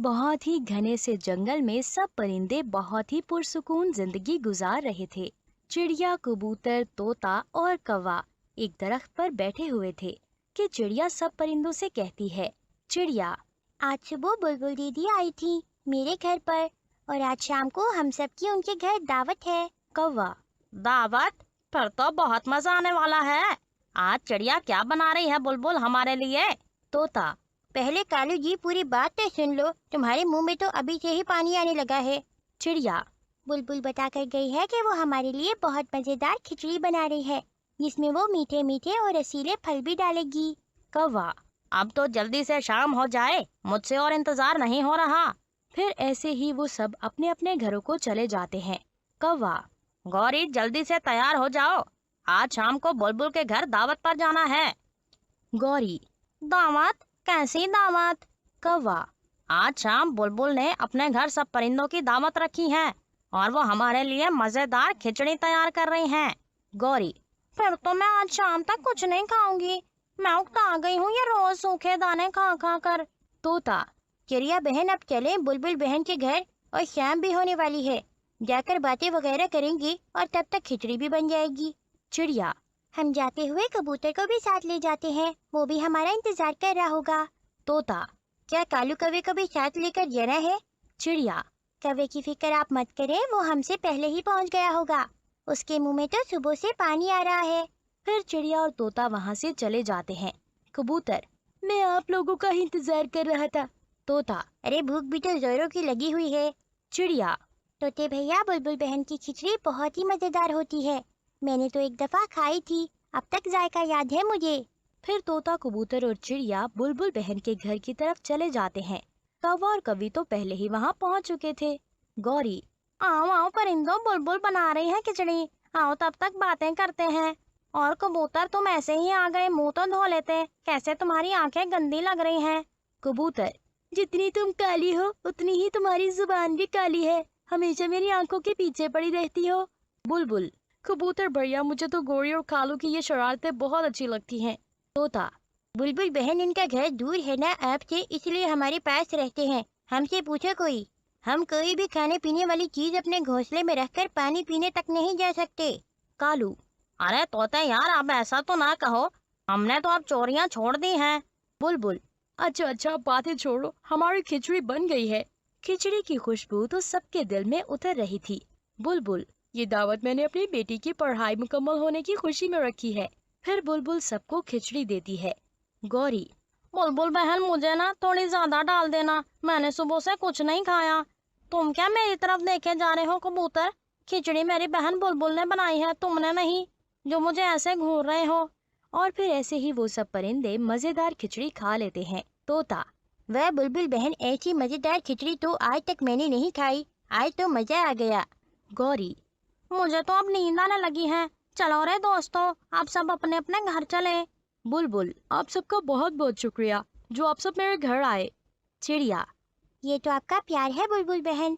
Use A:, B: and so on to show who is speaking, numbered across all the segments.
A: बहुत ही घने से जंगल में सब परिंदे बहुत ही पुरसुकून जिंदगी गुजार रहे थे। चिड़िया, कबूतर, तोता और कौवा एक दरख्त पर बैठे हुए थे कि चिड़िया सब परिंदों से कहती है। चिड़िया,
B: आज सुबह बुलबुल दीदी आई थी मेरे घर पर और आज शाम को हम सब की उनके घर दावत है।
A: कौवा,
C: दावत? फिर तो बहुत मजा आने वाला है। आज चिड़िया क्या बना रही है बुलबुल हमारे लिए?
A: तोता,
B: पहले कालू जी पूरी बात तो सुन लो, तुम्हारे मुंह में तो अभी से ही पानी आने लगा है।
A: चिड़िया,
B: बुलबुल बता कर गई है कि वो हमारे लिए बहुत मजेदार खिचड़ी बना रही है जिसमें वो मीठे मीठे और रसीले फल भी डालेगी।
A: कौवा,
C: अब तो जल्दी से शाम हो जाए, मुझसे और इंतजार नहीं हो रहा।
A: फिर ऐसे ही वो सब अपने अपने घरों को चले जाते हैं। कौवा,
C: गौरी जल्दी से तैयार हो जाओ, आज शाम को बुलबुल के घर दावत पर जाना है।
A: गौरी,
C: दावत? कैसी दावत?
A: कौवा,
C: आज शाम बुलबुल ने अपने घर सब परिंदों की दावत रखी है और वो हमारे लिए मजेदार खिचड़ी तैयार कर रही हैं।
A: गौरी,
C: फिर तो मैं आज शाम तक कुछ नहीं खाऊंगी, मैं उकता गई हूँ ये रोज सूखे दाने खा खा कर।
A: तोता,
B: चिड़िया बहन अब चले बुलबुल बहन के घर और शाम भी होने वाली है, जाकर बातें वगैरह करेंगी और तब तक खिचड़ी भी बन जाएगी।
A: चिड़िया,
B: हम जाते हुए कबूतर को भी साथ ले जाते हैं, वो भी हमारा इंतजार कर रहा होगा।
A: तोता,
B: क्या कालू कौवे को भी साथ लेकर जाना है?
A: चिड़िया,
B: कौवे की फिक्र आप मत करें, वो हमसे पहले ही पहुंच गया होगा, उसके मुंह में तो सुबह से पानी आ रहा है।
A: फिर चिड़िया और तोता वहाँ से चले जाते हैं। कबूतर, मैं आप लोगों का ही इंतजार कर रहा था। तोता,
B: अरे भूख भी तो जोरों की लगी हुई है।
A: चिड़िया,
B: तोते भैया, बुलबुल बहन की खिचड़ी बहुत ही मजेदार होती है, मैंने तो एक दफा खाई थी, अब तक जायका याद है मुझे।
A: फिर तोता, कबूतर और चिड़िया बुलबुल बहन के घर की तरफ चले जाते हैं। कौवा और कवि तो पहले ही वहाँ पहुँच चुके थे। गौरी,
C: आओ आओ परिंदों, बुलबुल बना रही है खिचड़ी, आओ तब तक बातें करते हैं। और कबूतर, तुम ऐसे ही आ गए, मुंह तो धो लेते, कैसे तुम्हारी आंखें गंदी लग रही हैं।
A: कबूतर, जितनी तुम काली हो उतनी ही तुम्हारी जुबान भी काली है, हमेशा मेरी आंखों के पीछे पड़ी रहती हो। बुलबुल, कबूतर भैया, मुझे तो गौरी और कालू की ये शरारतें बहुत अच्छी लगती हैं। तोता,
B: बुलबुल बहन इनका घर दूर है ना आपसे, इसलिए हमारे पास रहते हैं, हमसे पूछो कोई, हम कोई भी खाने पीने वाली चीज अपने घोंसले में रखकर पानी पीने तक नहीं जा सकते।
A: कालू,
C: अरे तोते यार, अब ऐसा तो ना कहो, हमने तो अब चोरियां छोड़ दी हैं।
A: बुलबुल, अच्छा बातें छोड़ो, हमारी खिचड़ी बन गई है। खिचड़ी की खुशबू तो सबके दिल में उतर रही थी। बुलबुल, ये दावत मैंने अपनी बेटी की पढ़ाई मुकम्मल होने की खुशी में रखी है। फिर बुलबुल सबको खिचड़ी देती है। गौरी,
C: बुलबुल बहन, मुझे ना थोड़ी ज्यादा डाल देना, मैंने सुबह से कुछ नहीं खाया। तुम क्या मेरी तरफ देखे जा रहे हो कबूतर? खिचड़ी मेरी बहन बुलबुल ने बनाई है, तुमने नहीं, जो मुझे ऐसे घूर रहे हो।
A: और फिर ऐसे ही वो सब परिंदे मजेदार खिचड़ी खा लेते हैं। तोता,
B: वह बुलबुल बहन, ऐसी मजेदार खिचड़ी तो आज तक मैंने नहीं खाई, आज तो मजा आ गया।
A: गौरी,
C: मुझे तो अब नींद आने लगी है, चलो रे दोस्तों, आप सब अपने अपने घर चले।
A: बुलबुल, आप सबका बहुत बहुत शुक्रिया जो आप सब मेरे घर आए। चिड़िया,
B: ये तो आपका प्यार है बुलबुल बहन,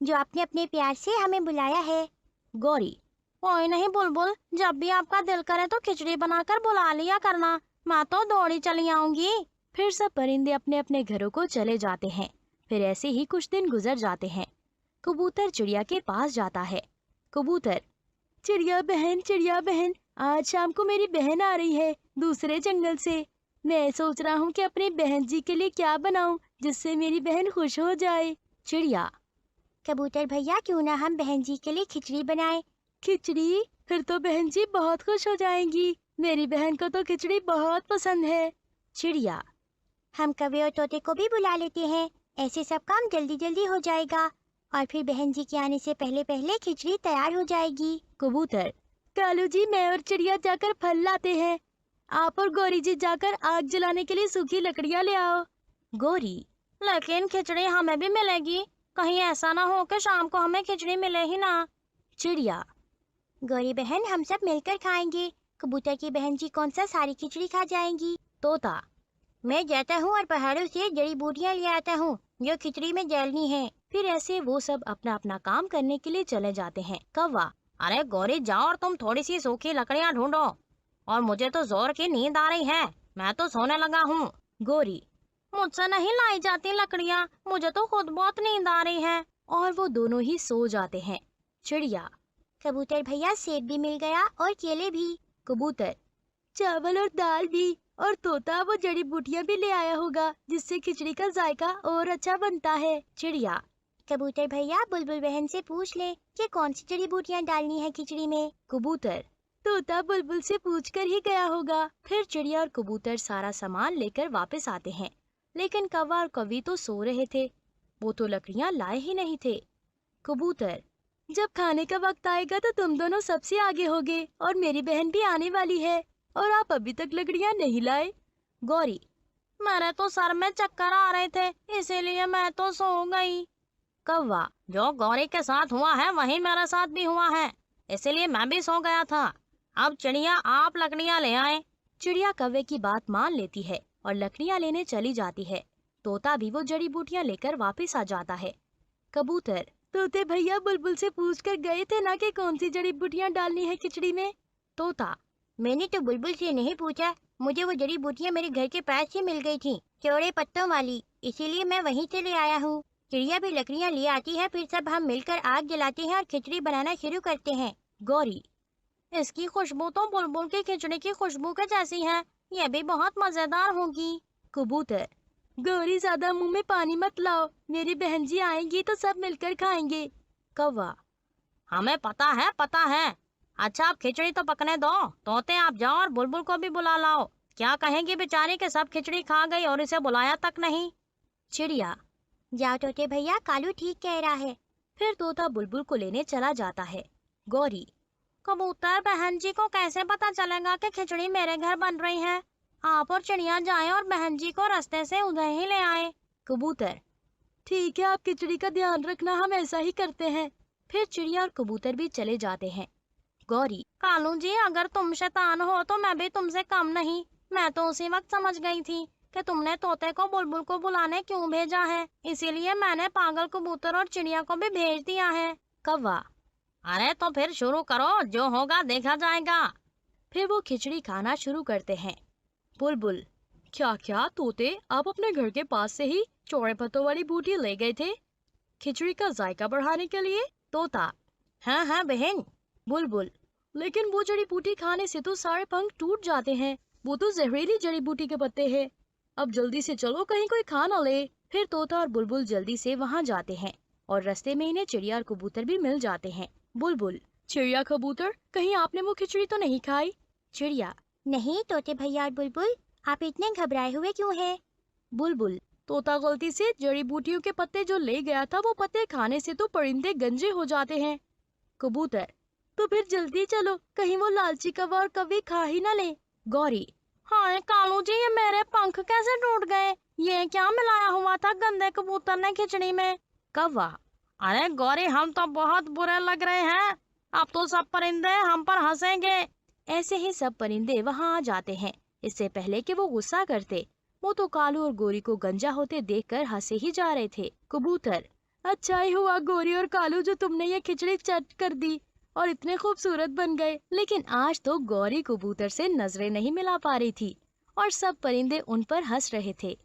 B: जो आपने अपने प्यार से हमें बुलाया है।
A: गौरी,
C: कोई नहीं बुलबुल, जब भी आपका दिल करे तो खिचड़ी बनाकर बुला लिया करना, मैं तो दौड़ी चली आऊंगी।
A: फिर सब परिंदे अपने अपने घरों को चले जाते हैं। फिर ऐसे ही कुछ दिन गुजर जाते हैं। कबूतर चिड़िया के पास जाता है। कबूतर, चिड़िया बहन, आज शाम को मेरी बहन आ रही है दूसरे जंगल से। मैं सोच रहा हूँ कि अपनी बहन जी के लिए क्या बनाऊं जिससे मेरी बहन खुश हो जाए। चिड़िया,
B: कबूतर भैया, क्यों ना हम बहन जी के लिए खिचड़ी बनाएं।
A: खिचड़ी? फिर तो बहन जी बहुत खुश हो जाएंगी, मेरी बहन को तो खिचड़ी बहुत पसंद है। चिड़िया,
B: हम कौवे और तोते को भी बुला लेते हैं, ऐसे सब काम जल्दी जल्दी हो जाएगा और फिर बहन जी के आने से पहले पहले खिचड़ी तैयार हो जाएगी।
A: कबूतर, कालू जी, मैं और चिड़िया जाकर फल लाते हैं, आप और गौरी जी जाकर आग जलाने के लिए सूखी लकड़ियाँ ले आओ। गौरी,
C: लेकिन खिचड़ी हमें भी मिलेगी, कहीं ऐसा ना हो कि शाम को हमें खिचड़ी मिले ही ना।
A: चिड़िया,
B: गौरी बहन, हम सब मिलकर खाएंगे, कबूतर की बहन जी कौन सा सारी खिचड़ी खा जाएंगी।
A: तोता,
B: मैं जाता हूँ और पहाड़ों से जड़ी बूटियाँ ले आता हूँ जो खिचड़ी में डालनी है।
A: फिर ऐसे वो सब अपना अपना काम करने के लिए चले जाते हैं। कौवा,
C: अरे गौरी, जाओ और तुम थोड़ी सी सूखी लकड़ियाँ ढूंढो, और मुझे तो जोर की नींद आ रही है, मैं तो सोने लगा हूँ।
A: गौरी,
C: मुझसे नहीं लाई जाती लकड़ियाँ, मुझे तो खुद बहुत नींद आ रही है।
A: और वो दोनों ही सो जाते हैं। चिड़िया,
B: कबूतर भैया सेब भी मिल गया और केले भी।
A: कबूतर, चावल और दाल भी। और तोता वो जड़ी बूटियां भी ले आया होगा जिससे खिचड़ी का जायका और अच्छा बनता है। चिड़िया,
B: कबूतर भैया बुलबुल बहन से पूछ ले कि कौन सी जड़ी बूटियाँ डालनी है खिचड़ी में।
A: कबूतर, तोता बुलबुल से पूछ कर ही गया होगा। फिर चिड़िया और कबूतर सारा सामान लेकर वापस आते हैं, लेकिन कौवा और कौवी तो सो रहे थे। वो तो लकड़ियां लाए ही नहीं थे। कबूतर, जब खाने का वक्त आएगा तो तुम दोनों सबसे आगे होगे और मेरी बहन भी आने वाली है और आप अभी तक लकड़ियां नहीं लाए। गौरी,
C: मेरे तो सर में चक्कर आ रहे थे, इसीलिए मैं तो सो गई।
A: कौवा,
C: जो गौरी के साथ हुआ है वही मेरे साथ भी हुआ है, इसीलिए मैं भी सो गया था। अब चिड़िया आप लकड़ियाँ ले आए।
A: चिड़िया कौवे की बात मान लेती है और लकड़ियां लेने चली जाती है। तोता भी वो जड़ी बूटियां लेकर वापस आ जाता है। कबूतर, तोते भैया बुलबुल से पूछ कर गए थे ना कि कौन सी जड़ी बूटियां डालनी है खिचड़ी में। तोता,
B: मैंने तो बुलबुल से नहीं पूछा, मुझे वो जड़ी बूटियाँ मेरे घर के पास ही मिल गई थी, चौड़े पत्तों वाली, इसीलिए मैं वहीं से ले आया हूँ। चिड़िया भी लकड़ियाँ ले आती है, फिर सब हम मिलकर आग जलाते हैं और खिचड़ी बनाना शुरू करते हैं।
A: गौरी,
C: इसकी खुशबू तो बुलबुल की खिचड़ी की खुशबू के जैसी है, ये भी बहुत मजेदार होगी।
A: कबूतर, गौरी ज्यादा मुंह में पानी मत लाओ, मेरी बहन जी आएंगी तो सब मिलकर खाएंगे। कौवा,
C: हमें पता है। अच्छा आप खिचड़ी तो पकने दो, तोते आप जाओ और बुलबुल को भी बुला लाओ। क्या कहेंगी बेचारी के सब खिचड़ी खा गई और इसे बुलाया तक नहीं।
A: चिड़िया,
B: जाओ तोते भैया, कालू ठीक कह रहा है।
A: फिर तोता बुलबुल को लेने चला जाता है। गौरी,
C: कबूतर बहन जी को कैसे पता चलेगा कि खिचड़ी मेरे घर बन रही है? आप और चिड़िया जाएं और बहन जी को रास्ते से उधर ही ले आए।
A: कबूतर, ठीक है, आप खिचड़ी का ध्यान रखना, हम ऐसा ही करते हैं। फिर चिड़िया और कबूतर भी चले जाते हैं। गौरी,
C: कालू जी अगर तुम शैतान हो तो मैं भी तुमसे कम नहीं। मैं तो उसी वक्त समझ गई थी कि तुमने तोते को बुलबुल को बुलाने क्यों भेजा है, इसीलिए मैंने पागल कबूतर और चिड़िया को भी भेज दिया है।
A: कौवा,
C: अरे तो फिर शुरू करो, जो होगा देखा जाएगा।
A: फिर वो खिचड़ी खाना शुरू करते हैं। बुलबुल, क्या तोते, आप अपने घर के पास से ही चौड़े पत्तों वाली बूटी ले गए थे खिचड़ी का जायका बढ़ाने के लिए? तोता,
B: हाँ बहन।
A: बुलबुल, लेकिन वो जड़ी बूटी खाने से तो सारे पंख टूट जाते हैं, वो तो जहरीली जड़ी बूटी के पत्ते हैं। अब जल्दी से चलो, कहीं कोई खा न ले। फिर तोता और बुलबुल जल्दी से वहाँ जाते हैं और रास्ते में इन्हें चिड़िया और कबूतर भी मिल जाते हैं। बुलबुल, चिड़िया कबूतर, कहीं आपने वो खिचड़ी तो नहीं खाई? चिड़िया,
B: नहीं तोते भैया और बुलबुल, आप इतने घबराए हुए क्यों हैं?
A: बुलबुल, तोता गलती से जड़ी बूटियों के पत्ते जो ले गया था, वो पत्ते खाने से तो परिंदे गंजे हो जाते हैं। कबूतर, तो फिर जल्दी चलो, कहीं वो लालची कौवा और कौवी खा ही न ले। गौरी,
C: हाय कालू जी, ये मेरे पंख कैसे टूट गए? ये क्या मिलाया हुआ था गंदे कबूतर ने खिचड़ी में?
A: कौवा,
C: अरे गौरी हम तो बहुत बुरे लग रहे हैं, अब तो सब परिंदे हम पर हंसेंगे।
A: ऐसे ही सब परिंदे वहाँ आ जाते हैं। इससे पहले कि वो गुस्सा करते, वो तो कालू और गोरी को गंजा होते देखकर हंसे ही जा रहे थे। कबूतर, अच्छा ही हुआ गोरी और कालू जो तुमने ये खिचड़ी चट कर दी और इतने खूबसूरत बन गए। लेकिन आज तो गौरी कबूतर से नजरें नहीं मिला पा रही थी और सब परिंदे उन पर हंस रहे थे।